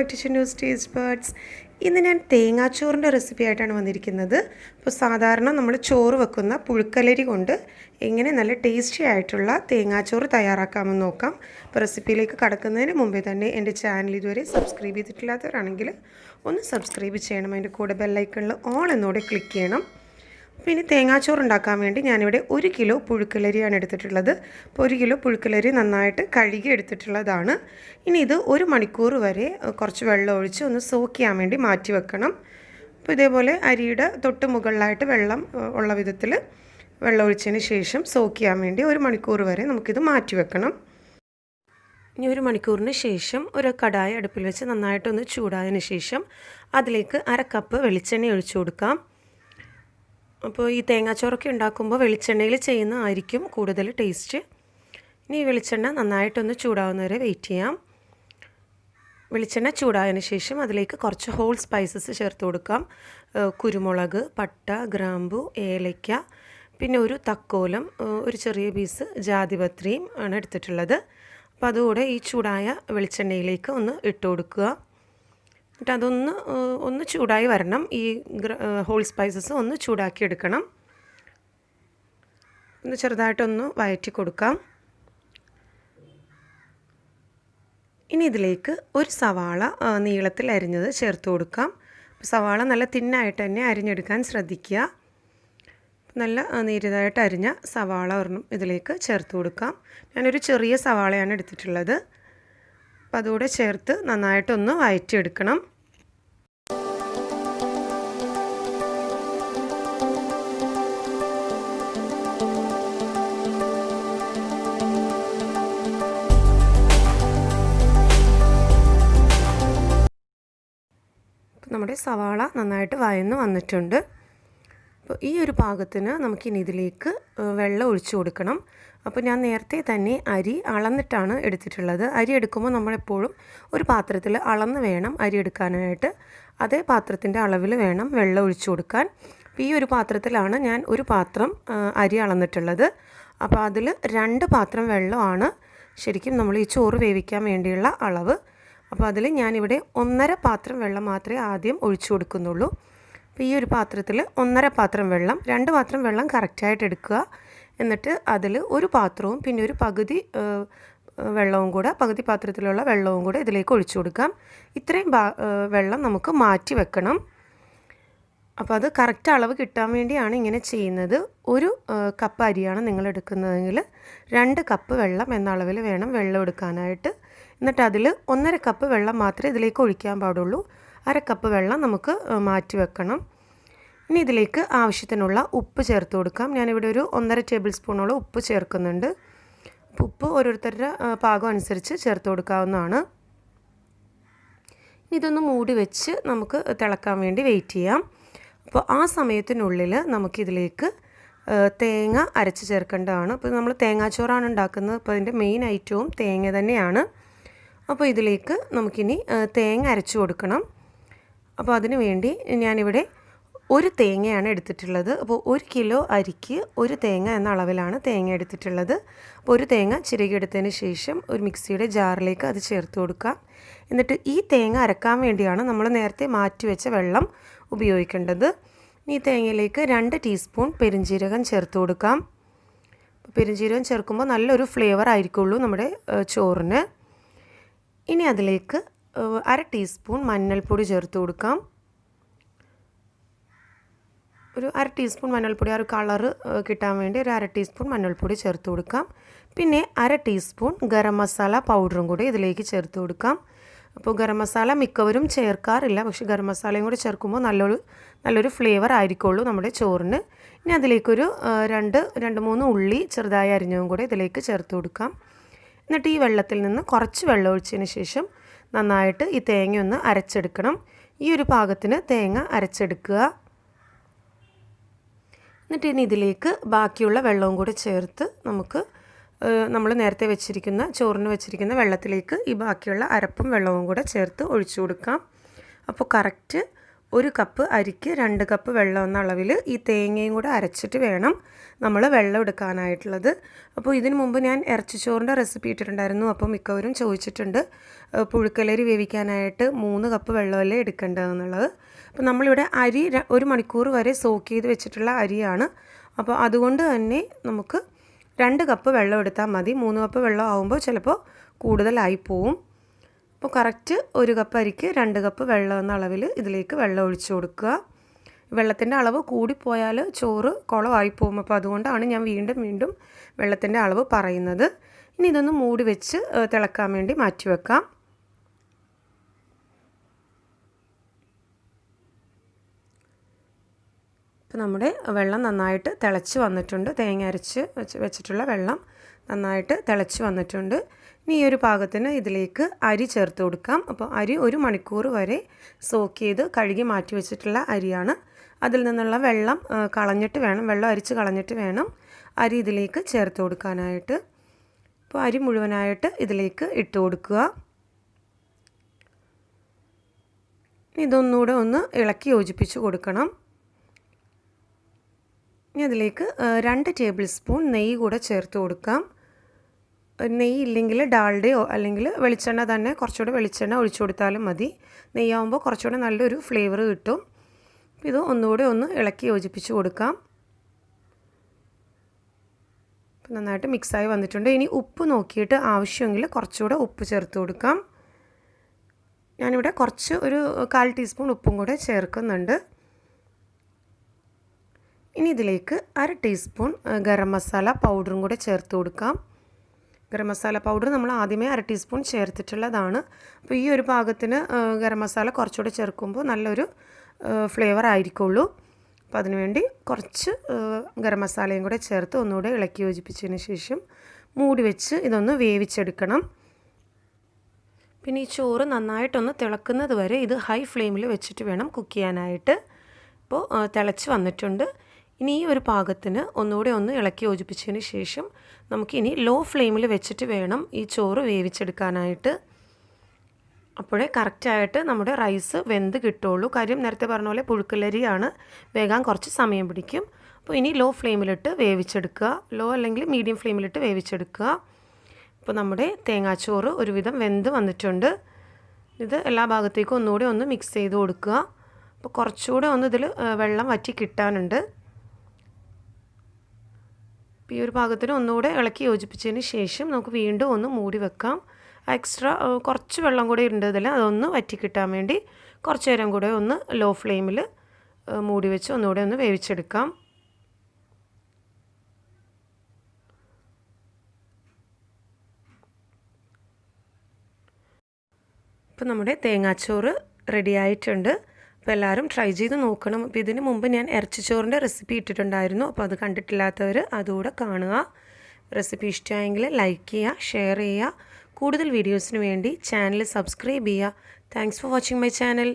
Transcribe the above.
back to Chinnus Taste Buds. ഇന്ന് ഞാൻ തേങ്ങാച്ചോറിൻ്റെ recipe ആയിട്ടാണ് വന്നിരിക്കുന്നത്. അപ്പോൾ സാധാരണ നമ്മൾ ചോറ് വെക്കുന്ന പുഴുക്കലരി കൊണ്ട് എങ്ങനെ നല്ല ടേസ്റ്റി ആയിട്ടുള്ള തേങ്ങാച്ചോറ് തയ്യാറാക്കാമെന്ന് നോക്കാം. അപ്പോൾ റെസിപ്പിയിലേക്ക് കടക്കുന്നതിന് മുമ്പേ തന്നെ എൻ്റെ ചാനൽ ഇതുവരെ സബ്സ്ക്രൈബ് ചെയ്തിട്ടില്ലാത്തവരാണെങ്കിൽ ഒന്ന് സബ്സ്ക്രൈബ് ചെയ്യണം. അതിൻ്റെ കൂടെ ബെല്ലൈക്കണിൽ ഓൾ എന്നോടെ ക്ലിക്ക് ചെയ്യണം. പിന്നെ തേങ്ങാച്ചോറ് ഉണ്ടാക്കാൻ വേണ്ടി ഞാനിവിടെ 1 കിലോ പുഴുക്കലരിയാണ് എടുത്തിട്ടുള്ളത്. അപ്പോൾ 1 കിലോ പുഴുക്കലരി നന്നായിട്ട് കഴുകി എടുത്തിട്ടുള്ളതാണ്. ഇനി ഇത് 1 മണിക്കൂർ വരെ കുറച്ച് വെള്ളം ഒഴിച്ച് ഒന്ന് സോക്ക് ചെയ്യാൻ വേണ്ടി മാറ്റി വെക്കണം. അപ്പോൾ ഇതേപോലെ അരിയുടെ തൊട്ട് മുകളിലായിട്ട് വെള്ളം ഉള്ള വിധത്തിൽ വെള്ളം ഒഴിച്ചതിന് ശേഷം സോക്ക് ചെയ്യാൻ വേണ്ടി 1 മണിക്കൂർ വരെ നമുക്കിത് മാറ്റി വെക്കണം. ഇനി 1 മണിക്കൂറിന് ശേഷം ഒരു കടായി അടുപ്പിൽ വെച്ച് നന്നായിട്ടൊന്ന് ചൂടായതിന് ശേഷം അതിലേക്ക് 1/2 കപ്പ് വെളിച്ചെണ്ണ ഒഴിച്ചു കൊടുക്കാം. അപ്പോൾ ഈ തേങ്ങാച്ചോറൊക്കെ ഉണ്ടാക്കുമ്പോൾ വെളിച്ചെണ്ണയിൽ ചെയ്യുന്നതായിരിക്കും കൂടുതൽ ടേസ്റ്റ്. ഇനി ഈ വെളിച്ചെണ്ണ നന്നായിട്ടൊന്ന് ചൂടാവുന്നവരെ വെയിറ്റ് ചെയ്യാം. വെളിച്ചെണ്ണ ചൂടായതിന് ശേഷം അതിലേക്ക് കുറച്ച് ഹോൾ സ്പൈസസ് ചേർത്ത് കൊടുക്കാം. കുരുമുളക്, പട്ട, ഗ്രാമ്പു, ഏലയ്ക്ക, പിന്നെ ഒരു തക്കോലം, ഒരു ചെറിയ പീസ് ജാതിപത്രിയും ആണ് എടുത്തിട്ടുള്ളത്. അപ്പോൾ അതുകൂടെ ഈ ചൂടായ വെളിച്ചെണ്ണയിലേക്ക് ഒന്ന് ഇട്ട് കൊടുക്കുക. എന്നിട്ട് അതൊന്ന് ചൂടായി വരണം. ഈ ഹോൾ സ്പൈസസ് ഒന്ന് ചൂടാക്കി എടുക്കണം. ഒന്ന് ചെറുതായിട്ടൊന്ന് വഴറ്റി കൊടുക്കാം. ഇനി ഇതിലേക്ക് ഒരു സവാള നീളത്തിൽ അരിഞ്ഞത് ചേർത്ത് കൊടുക്കാം. സവാള നല്ല തിന്നായിട്ട് തന്നെ അരിഞ്ഞെടുക്കാൻ ശ്രദ്ധിക്കുക. നല്ല നീരിതായിട്ട് അരിഞ്ഞ സവാള ഒരെണ്ണം ഇതിലേക്ക് ചേർത്ത് കൊടുക്കാം. ഞാനൊരു ചെറിയ സവാളയാണ് എടുത്തിട്ടുള്ളത്. അപ്പോൾ അതുകൂടെ ചേർത്ത് നന്നായിട്ടൊന്ന് വഴറ്റിയെടുക്കണം. നമ്മുടെ സവാള നന്നായിട്ട് വഴന്ന് വന്നിട്ടുണ്ട്. അപ്പോൾ ഈ ഒരു പാകത്തിന് നമുക്കിനി ഇതിലേക്ക് വെള്ളം ഒഴിച്ചു കൊടുക്കണം. അപ്പോൾ ഞാൻ നേരത്തെ തന്നെ അരി അളന്നിട്ടാണ് എടുത്തിട്ടുള്ളത്. അരി എടുക്കുമ്പോൾ നമ്മളെപ്പോഴും ഒരു പാത്രത്തിൽ അളന്ന് വേണം അരി എടുക്കാനായിട്ട്. അതേ പാത്രത്തിൻ്റെ അളവിൽ വേണം വെള്ളം ഒഴിച്ചു കൊടുക്കാൻ. അപ്പോൾ ഈ ഒരു പാത്രത്തിലാണ് ഞാൻ ഒരു പാത്രം അരി അളന്നിട്ടുള്ളത്. അപ്പോൾ അതിൽ 2 പാത്രം വെള്ളമാണ് ശരിക്കും നമ്മൾ ഈ ചോറ് വേവിക്കാൻ വേണ്ടിയുള്ള അളവ്. അപ്പോൾ അതിൽ ഞാനിവിടെ 1.5 പാത്രം വെള്ളം മാത്രമേ ആദ്യം ഒഴിച്ചു കൊടുക്കുന്നുള്ളൂ. അപ്പോൾ ഈ ഒരു പാത്രത്തിൽ 1.5 പാത്രം വെള്ളം, 2 പാത്രം വെള്ളം കറക്റ്റായിട്ട് എടുക്കുക. എന്നിട്ട് അതിൽ ഒരു പാത്രവും പിന്നെ ഒരു പകുതി വെള്ളവും കൂടെ, പകുതി പാത്രത്തിലുള്ള വെള്ളവും കൂടെ ഇതിലേക്ക് ഒഴിച്ചു കൊടുക്കാം. ഇത്രയും വെള്ളം നമുക്ക് മാറ്റി വെക്കണം. അപ്പോൾ അത് കറക്റ്റ് അളവ് കിട്ടാൻ വേണ്ടിയാണ് ഇങ്ങനെ ചെയ്യുന്നത്. 1 കപ്പ് അരിയാണ് നിങ്ങൾ എടുക്കുന്നതെങ്കിൽ 2 കപ്പ് വെള്ളം എന്ന അളവിൽ വേണം വെള്ളം എടുക്കാനായിട്ട്. എന്നിട്ട് അതിൽ 1.5 കപ്പ് വെള്ളം മാത്രമേ ഇതിലേക്ക് ഒഴിക്കാൻ പാടുള്ളൂ. 1/2 കപ്പ് വെള്ളം നമുക്ക് മാറ്റി വെക്കണം. ഇനി ഇതിലേക്ക് ആവശ്യത്തിനുള്ള ഉപ്പ് ചേർത്ത് കൊടുക്കാം. ഞാനിവിടെ ഒരു 1.5 ടേബിൾ സ്പൂണോളം ഉപ്പ് ചേർക്കുന്നുണ്ട്. ഉപ്പ് ഓരോരുത്തരുടെ പാകം അനുസരിച്ച് ചേർത്ത് കൊടുക്കാവുന്നതാണ്. ഇതൊന്ന് മൂടി വെച്ച് നമുക്ക് തിളക്കാൻ വേണ്ടി വെയിറ്റ് ചെയ്യാം. അപ്പോൾ ആ സമയത്തിനുള്ളിൽ നമുക്കിതിലേക്ക് തേങ്ങ അരച്ച് ചേർക്കേണ്ടതാണ്. അപ്പോൾ നമ്മൾ തേങ്ങാച്ചോറാണ് ഉണ്ടാക്കുന്നത്. അപ്പോൾ അതിൻ്റെ മെയിൻ ഐറ്റവും തേങ്ങ തന്നെയാണ്. അപ്പോൾ ഇതിലേക്ക് നമുക്കിനി തേങ്ങ അരച്ചു കൊടുക്കണം. അപ്പോൾ അതിനു വേണ്ടി ഞാനിവിടെ 1 തേങ്ങയാണ് എടുത്തിട്ടുള്ളത്. അപ്പോൾ 1 കിലോ അരിക്ക് 1 തേങ്ങ എന്ന അളവിലാണ് തേങ്ങ എടുത്തിട്ടുള്ളത്. അപ്പോൾ 1 തേങ്ങ ചിരകിയെടുത്തതിന് ശേഷം ഒരു മിക്സിയുടെ ജാറിലേക്ക് അത് ചേർത്ത് കൊടുക്കാം. എന്നിട്ട് ഈ തേങ്ങ അരക്കാൻ വേണ്ടിയാണ് നമ്മൾ നേരത്തെ മാറ്റി വെച്ച വെള്ളം ഉപയോഗിക്കേണ്ടത്. ഈ തേങ്ങയിലേക്ക് 2 ടീസ്പൂൺ പെരുംജീരകം ചേർത്ത് കൊടുക്കാം. പെരുംജീരകം ചേർക്കുമ്പോൾ നല്ലൊരു ഫ്ലേവർ ആയിരിക്കുള്ളൂ നമ്മുടെ ചോറിന്. ഇനി അതിലേക്ക് 1/2 ടീസ്പൂൺ മഞ്ഞൾപ്പൊടി ചേർത്ത് കൊടുക്കാം. ഒരു 1/2 ടീസ്പൂൺ മഞ്ഞൾപ്പൊടി, ആ ഒരു കളറ് കിട്ടാൻ വേണ്ടി ഒരു 1/2 ടീസ്പൂൺ മഞ്ഞൾപ്പൊടി ചേർത്ത് കൊടുക്കാം. പിന്നെ 1/2 ടീസ്പൂൺ ഗരം മസാല പൗഡറും കൂടി ഇതിലേക്ക് ചേർത്ത് കൊടുക്കാം. അപ്പോൾ ഗരം മസാല മിക്കവരും ചേർക്കാറില്ല, പക്ഷേ ഗരം മസാലയും കൂടി ചേർക്കുമ്പോൾ നല്ലൊരു ഫ്ലേവർ ആയിരിക്കുള്ളൂ നമ്മുടെ ചോറിന്. ഇനി അതിലേക്കൊരു 2-3 ഉള്ളി ചെറുതായി അരിഞ്ഞതും കൂടി ഇതിലേക്ക് ചേർത്ത് കൊടുക്കാം. എന്നിട്ട് ഈ വെള്ളത്തിൽ നിന്ന് കുറച്ച് വെള്ളം ഒഴിച്ചതിന് ശേഷം നന്നായിട്ട് ഈ തേങ്ങ ഒന്ന് അരച്ചെടുക്കണം. ഈ ഒരു പാകത്തിന് തേങ്ങ അരച്ചെടുക്കുക. എന്നിട്ട് ഇനി ഇതിലേക്ക് ബാക്കിയുള്ള വെള്ളവും കൂടി ചേർത്ത് നമുക്ക് നമ്മൾ നേരത്തെ ചോറിന് വെച്ചിരിക്കുന്ന വെള്ളത്തിലേക്ക് ഈ ബാക്കിയുള്ള അരപ്പും വെള്ളവും കൂടെ ചേർത്ത് ഒഴിച്ചു കൊടുക്കാം. അപ്പോൾ കറക്റ്റ് 1 കപ്പ് അരിക്ക് 2 കപ്പ് വെള്ളം എന്ന അളവിൽ ഈ തേങ്ങയും കൂടെ അരച്ചിട്ട് വേണം നമ്മൾ വെള്ളം എടുക്കാനായിട്ടുള്ളത്. അപ്പോൾ ഇതിനു മുമ്പ് ഞാൻ ഇറച്ചിച്ചോറിൻ്റെ റെസിപ്പി ഇട്ടിട്ടുണ്ടായിരുന്നു. അപ്പോൾ മിക്കവരും ചോദിച്ചിട്ടുണ്ട് പുഴുക്കലരി വേവിക്കാനായിട്ട് 3 കപ്പ് വെള്ളമല്ലേ എടുക്കേണ്ടതെന്നുള്ളത്. അപ്പോൾ നമ്മളിവിടെ അരി 1 മണിക്കൂർ വരെ സോക്ക് ചെയ്ത് വെച്ചിട്ടുള്ള അരിയാണ്. അപ്പോൾ അതുകൊണ്ട് തന്നെ നമുക്ക് 2 കപ്പ് വെള്ളം എടുത്താൽ മതി. 3 കപ്പ് വെള്ളം ആകുമ്പോൾ ചിലപ്പോൾ കൂടുതലായി പോവും. അപ്പോൾ കറക്റ്റ് 1 കപ്പ് അരിക്ക് 2 കപ്പ് വെള്ളം എന്ന അളവിൽ ഇതിലേക്ക് വെള്ളം ഒഴിച്ചു കൊടുക്കുക. വെള്ളത്തിൻ്റെ അളവ് കൂടിപ്പോയാൽ ചോറ് കുളമായി പോകും. അപ്പോൾ അതുകൊണ്ടാണ് ഞാൻ വീണ്ടും വെള്ളത്തിൻ്റെ അളവ് പറയുന്നത്. ഇനി ഇതൊന്ന് മൂടി വെച്ച് തിളക്കാൻ വേണ്ടി മാറ്റി വെക്കാം. ഇപ്പോൾ നമ്മുടെ വെള്ളം നന്നായിട്ട് തിളച്ച് വന്നിട്ടുണ്ട്. തേങ്ങ അരച്ച് വെച്ചിട്ടുള്ള വെള്ളം നന്നായിട്ട് തിളച്ച് വന്നിട്ടുണ്ട്. ഇനി ഈ ഒരു പാകത്തിന് ഇതിലേക്ക് അരി ചേർത്ത് കൊടുക്കാം. അപ്പോൾ അരി 1 മണിക്കൂർ വരെ സോക്ക് ചെയ്ത് കഴുകി മാറ്റി വെച്ചിട്ടുള്ള അരിയാണ്. അതിൽ നിന്നുള്ള വെള്ളം കളഞ്ഞിട്ട് വേണം, വെള്ളം അരിച്ച് കളഞ്ഞിട്ട് വേണം അരി ഇതിലേക്ക് ചേർത്ത് കൊടുക്കാനായിട്ട്. അപ്പോൾ അരി മുഴുവനായിട്ട് ഇതിലേക്ക് ഇട്ട് കൊടുക്കുക. ഇതൊന്നുകൂടെ ഒന്ന് ഇളക്കി യോജിപ്പിച്ച് കൊടുക്കണം. ഇനി അതിലേക്ക് 2 ടേബിൾ സ്പൂൺ നെയ്യ് കൂടെ ചേർത്ത് കൊടുക്കാം. നെയ്യ് ഇല്ലെങ്കിൽ ഡാൽഡയോ അല്ലെങ്കിൽ വെളിച്ചെണ്ണ തന്നെ, കുറച്ചുകൂടെ വെളിച്ചെണ്ണ ഒഴിച്ചു കൊടുത്താലും മതി. നെയ്യാവുമ്പോൾ കുറച്ചുകൂടെ നല്ലൊരു ഫ്ലേവർ കിട്ടും. ഇത് ഒന്നുകൂടെ ഒന്ന് ഇളക്കി യോജിപ്പിച്ച് കൊടുക്കാം. നന്നായിട്ട് മിക്സായി വന്നിട്ടുണ്ട്. ഇനി ഉപ്പ് നോക്കിയിട്ട് ആവശ്യമെങ്കിൽ കുറച്ചുകൂടെ ഉപ്പ് ചേർത്ത് കൊടുക്കാം. ഞാനിവിടെ കുറച്ച് ഒരു 1/4 ടീസ്പൂൺ ഉപ്പും കൂടെ ചേർക്കുന്നുണ്ട്. ഇനി ഇതിലേക്ക് 1/2 ടീസ്പൂൺ ഗരം മസാല പൗഡറും കൂടെ ചേർത്ത് കൊടുക്കാം. ഗരം മസാല പൗഡർ നമ്മൾ ആദ്യമേ 1/2 ടീസ്പൂൺ ചേർത്തിട്ടുള്ളതാണ്. അപ്പോൾ ഈ ഒരു പാകത്തിന് ഗരം മസാല കുറച്ചുകൂടെ ചേർക്കുമ്പോൾ നല്ലൊരു ഫ്ലേവർ ആയിരിക്കുള്ളൂ. അപ്പോൾ അതിനുവേണ്ടി കുറച്ച് ഗരം മസാലയും കൂടെ ചേർത്ത് ഒന്നുകൂടെ ഇളക്കി യോജിപ്പിച്ചതിന് ശേഷം മൂടി വെച്ച് ഇതൊന്ന് വേവിച്ചെടുക്കണം. പിന്നെ ഈ ചോറ് നന്നായിട്ടൊന്ന് തിളക്കുന്നത് വരെ ഇത് ഹൈ ഫ്ലെയിമിൽ വെച്ചിട്ട് വേണം കുക്ക് ചെയ്യാനായിട്ട്. ഇപ്പോൾ തിളച്ച് വന്നിട്ടുണ്ട്. ഇനി ഈ ഒരു പാകത്തിന് ഒന്നുകൂടെ ഒന്ന് ഇളക്കി യോജിപ്പിച്ചതിന് ശേഷം നമുക്കിനി ലോ ഫ്ലെയിമിൽ വെച്ചിട്ട് വേണം ഈ ചോറ് വേവിച്ചെടുക്കാനായിട്ട്. അപ്പോഴേ കറക്റ്റായിട്ട് നമ്മുടെ റൈസ് വെന്ത് കിട്ടുള്ളൂ. കാര്യം നേരത്തെ പറഞ്ഞ പോലെ പുഴുക്കലരിയാണ്, വേകാൻ കുറച്ച് സമയം പിടിക്കും. അപ്പോൾ ഇനി ലോ ഫ്ലെയിമിലിട്ട് വേവിച്ചെടുക്കുക, ലോ അല്ലെങ്കിൽ മീഡിയം ഫ്ലെയിമിലിട്ട് വേവിച്ചെടുക്കുക. ഇപ്പോൾ നമ്മുടെ തേങ്ങാച്ചോറ് ഒരുവിധം വെന്ത് വന്നിട്ടുണ്ട്. ഇത് എല്ലാ ഭാഗത്തേക്കും ഒന്നുകൂടെ ഒന്ന് മിക്സ് ചെയ്ത് കൊടുക്കുക. അപ്പോൾ കുറച്ചുകൂടെ ഒന്ന് ഇതിൽ വെള്ളം വറ്റി കിട്ടാനുണ്ട്. ഈ ഒരു പാകത്തിന് ഒന്നുകൂടെ ഇളക്കി യോജിപ്പിച്ചതിന് ശേഷം നമുക്ക് വീണ്ടും ഒന്ന് മൂടി വെക്കാം. എക്സ്ട്രാ കുറച്ച് വെള്ളം കൂടെ ഉണ്ട് ഇതിൽ, അതൊന്ന് വറ്റി കിട്ടാൻ വേണ്ടി കുറച്ച് നേരം കൂടെ ഒന്ന് ലോ ഫ്ലെയിമിൽ മൂടി വെച്ച് ഒന്നുകൂടെ ഒന്ന് വേവിച്ചെടുക്കാം. ഇപ്പോൾ നമ്മുടെ തേങ്ങാച്ചോറ് റെഡി ആയിട്ടുണ്ട്. അപ്പോൾ എല്ലാവരും ട്രൈ ചെയ്ത് നോക്കണം. അപ്പോൾ ഇതിന് മുമ്പ് ഞാൻ ഇറച്ചിച്ചോറിൻ്റെ റെസിപ്പി ഇട്ടിട്ടുണ്ടായിരുന്നു. അപ്പോൾ അത് കണ്ടിട്ടില്ലാത്തവർ അതുകൂടെ കാണുക. റെസിപ്പി ഇഷ്ടമായെങ്കിൽ ലൈക്ക് ചെയ്യുക, ഷെയർ ചെയ്യുക. കൂടുതൽ വീഡിയോസിന് വേണ്ടി ചാനൽ സബ്സ്ക്രൈബ് ചെയ്യുക. Thanks for watching my channel.